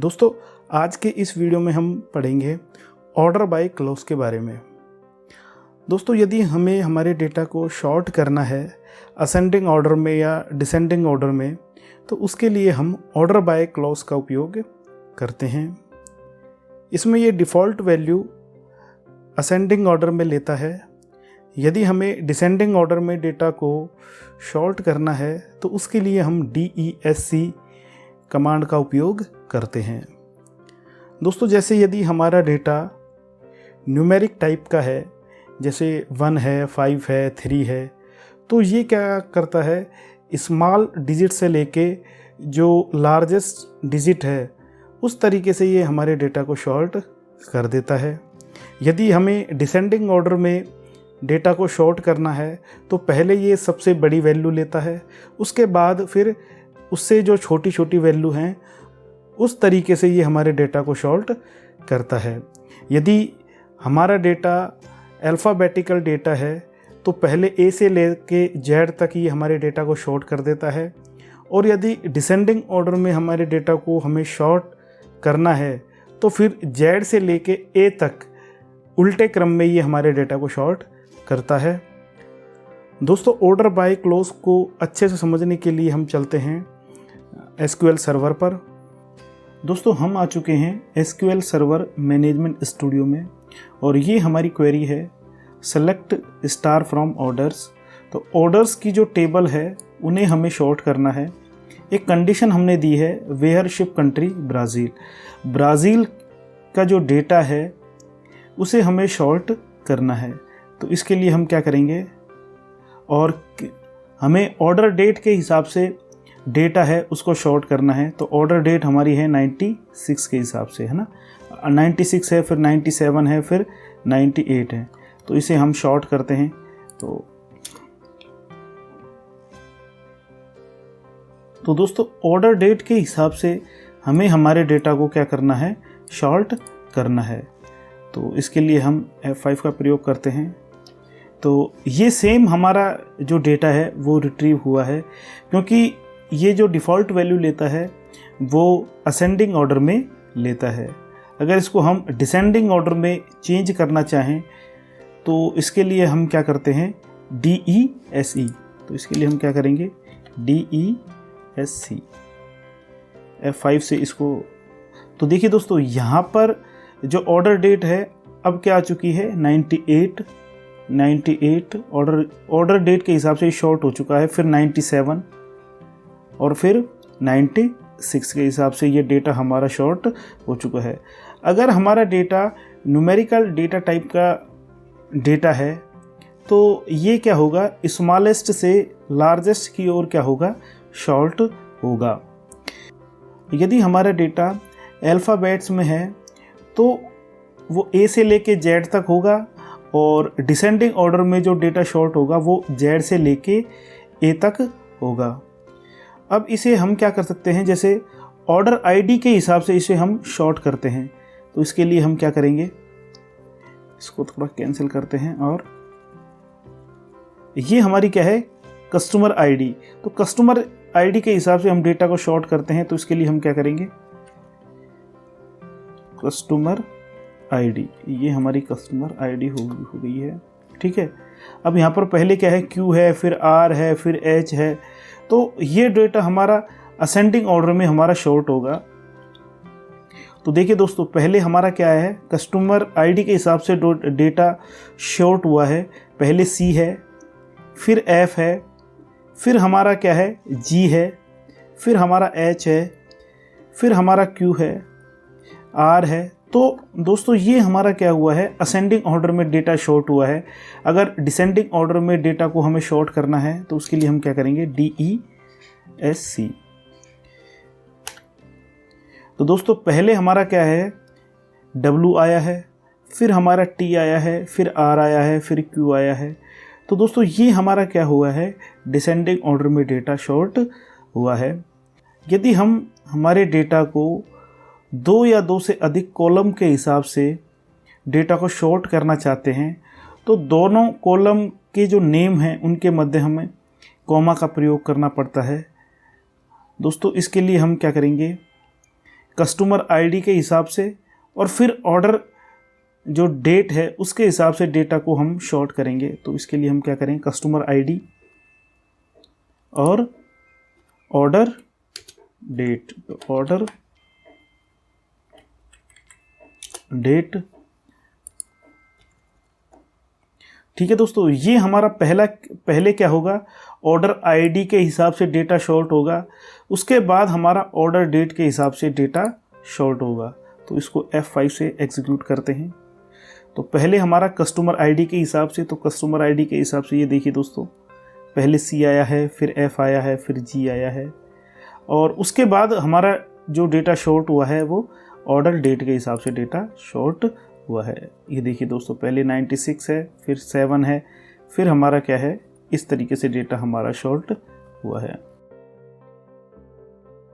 दोस्तों, आज के इस वीडियो में हम पढ़ेंगे ऑर्डर बाय क्लॉज के बारे में। दोस्तों, यदि हमें हमारे डेटा को शॉर्ट करना है असेंडिंग ऑर्डर में या डिसेंडिंग ऑर्डर में, तो उसके लिए हम ऑर्डर बाय क्लॉज का उपयोग करते हैं। इसमें ये डिफ़ॉल्ट वैल्यू असेंडिंग ऑर्डर में लेता है। यदि हमें डिसेंडिंग ऑर्डर में डेटा को शॉर्ट करना है तो उसके लिए हम DESC कमांड का उपयोग करते हैं। दोस्तों, जैसे यदि हमारा डेटा न्यूमेरिक टाइप का है, जैसे 1 है, 5 है, 3 है, तो ये क्या करता है, स्मॉल डिजिट से लेके जो लार्जेस्ट डिजिट है उस तरीके से ये हमारे डेटा को शॉर्ट कर देता है। यदि हमें डिसेंडिंग ऑर्डर में डेटा को शॉर्ट करना है तो पहले ये सबसे बड़ी वैल्यू लेता है, उसके बाद फिर उससे जो छोटी छोटी वैल्यू हैं उस तरीके से ये हमारे डेटा को शॉर्ट करता है। यदि हमारा डेटा अल्फ़ाबेटिकल डेटा है तो पहले A से लेके Z तक ये हमारे डेटा को शॉर्ट कर देता है, और यदि डिसेंडिंग ऑर्डर में हमारे डेटा को हमें शॉर्ट करना है तो फिर Z से लेके A तक उल्टे क्रम में ये हमारे डेटा को शॉर्ट करता है। दोस्तों, ऑर्डर बाय क्लॉज को अच्छे से समझने के लिए हम चलते हैं SQL सर्वर पर। दोस्तों, हम आ चुके हैं SQL सर्वर मैनेजमेंट स्टूडियो में, और ये हमारी क्वेरी है सेलेक्ट स्टार फ्रॉम ऑर्डर्स। तो ऑर्डर्स की जो टेबल है उन्हें हमें शॉर्ट करना है। एक कंडीशन हमने दी है where ship country Brazil. Brazil का जो डेटा है उसे हमें शॉर्ट करना है। तो इसके लिए हम क्या करेंगे, और हमें ऑर्डर डेट के हिसाब से डेटा है उसको शॉर्ट करना है। तो ऑर्डर डेट हमारी है 96 के हिसाब से, है ना। 96 है, फिर 97 है, फिर 98 है। तो इसे हम शॉर्ट करते हैं। तो दोस्तों, ऑर्डर डेट के हिसाब से हमें हमारे डेटा को क्या करना है, शॉर्ट करना है। तो इसके लिए हम F5 का प्रयोग करते हैं। तो ये सेम हमारा जो डेटा है वो रिट्रीव हुआ है, क्योंकि ये जो डिफ़ॉल्ट वैल्यू लेता है वो असेंडिंग ऑर्डर में लेता है। अगर इसको हम डिसेंडिंग ऑर्डर में चेंज करना चाहें तो इसके लिए हम क्या करते हैं, DESC। तो इसके लिए हम क्या करेंगे, DESC F5 से इसको। तो देखिए दोस्तों, यहाँ पर जो ऑर्डर डेट है अब क्या आ चुकी है, 98 ऑर्डर डेट के हिसाब से शॉर्ट हो चुका है, फिर 97 और फिर 96 के हिसाब से ये डेटा हमारा शॉर्ट हो चुका है। अगर हमारा डेटा न्यूमेरिकल डेटा टाइप का डेटा है तो ये क्या होगा, स्मॉलेस्ट से लार्जेस्ट की ओर क्या होगा, शॉर्ट होगा। यदि हमारा डेटा अल्फ़ाबेट्स में है तो वो A से लेके Z तक होगा, और डिसेंडिंग ऑर्डर में जो डेटा शॉर्ट होगा वो Z से लेके A तक होगा। अब इसे हम क्या कर सकते हैं, जैसे ऑर्डर ID के हिसाब से इसे हम शॉर्ट करते हैं। तो इसके लिए हम क्या करेंगे, इसको थोड़ा कैंसिल करते हैं, और ये हमारी क्या है, कस्टमर ID। तो कस्टमर ID के हिसाब से हम डेटा को शॉर्ट करते हैं। तो इसके लिए हम क्या करेंगे, कस्टमर ID, ये हमारी कस्टमर ID हो गई है, ठीक है। अब यहाँ पर पहले क्या है, Q है, फिर R है, फिर H है। तो ये डेटा हमारा असेंडिंग ऑर्डर में हमारा शॉर्ट होगा। तो देखिए दोस्तों, पहले हमारा क्या है, कस्टमर ID के हिसाब से डेटा शॉर्ट हुआ है। पहले C है, फिर F है, फिर हमारा क्या है, G है, फिर हमारा H है, फिर हमारा Q है, R है। तो दोस्तों, ये हमारा क्या हुआ है, असेंडिंग ऑर्डर में डेटा शॉर्ट हुआ है। अगर डिसेंडिंग ऑर्डर में डेटा को हमें शॉर्ट करना है तो उसके लिए हम क्या करेंगे, DESC। तो दोस्तों, पहले हमारा क्या है, W आया है, फिर हमारा T आया है, फिर R आया है, फिर Q आया है। तो दोस्तों, ये हमारा क्या हुआ है, डिसेंडिंग ऑर्डर में डेटा शॉर्ट हुआ है। यदि हम हमारे डेटा को 2 या 2 से अधिक कॉलम के हिसाब से डेटा को शॉर्ट करना चाहते हैं तो दोनों कॉलम के जो नेम हैं उनके मध्य हमें कॉमा का प्रयोग करना पड़ता है। दोस्तों, इसके लिए हम क्या करेंगे, कस्टमर आईडी के हिसाब से और फिर ऑर्डर जो डेट है उसके हिसाब से डेटा को हम शॉर्ट करेंगे। तो इसके लिए हम क्या करें, कस्टमर आईडी और ऑर्डर डेट, ऑर्डर डेट। ठीक है दोस्तों, ये हमारा पहले क्या होगा, ऑर्डर आईडी के हिसाब से डेटा शॉर्ट होगा, उसके बाद हमारा ऑर्डर डेट के हिसाब से डेटा शॉर्ट होगा। तो इसको F5 से एग्जीक्यूट करते हैं। तो पहले हमारा कस्टमर आईडी के हिसाब से, तो कस्टमर आईडी के हिसाब से ये देखिए दोस्तों, पहले C आया है, फिर F आया है, फिर G आया है, और उसके बाद हमारा जो डेटा शॉर्ट हुआ है वो ऑर्डर डेट के हिसाब से डेटा शॉर्ट हुआ है। ये देखिए दोस्तों, पहले 96 है, फिर 7 है, फिर हमारा क्या है, इस तरीके से डेटा हमारा शॉर्ट हुआ है।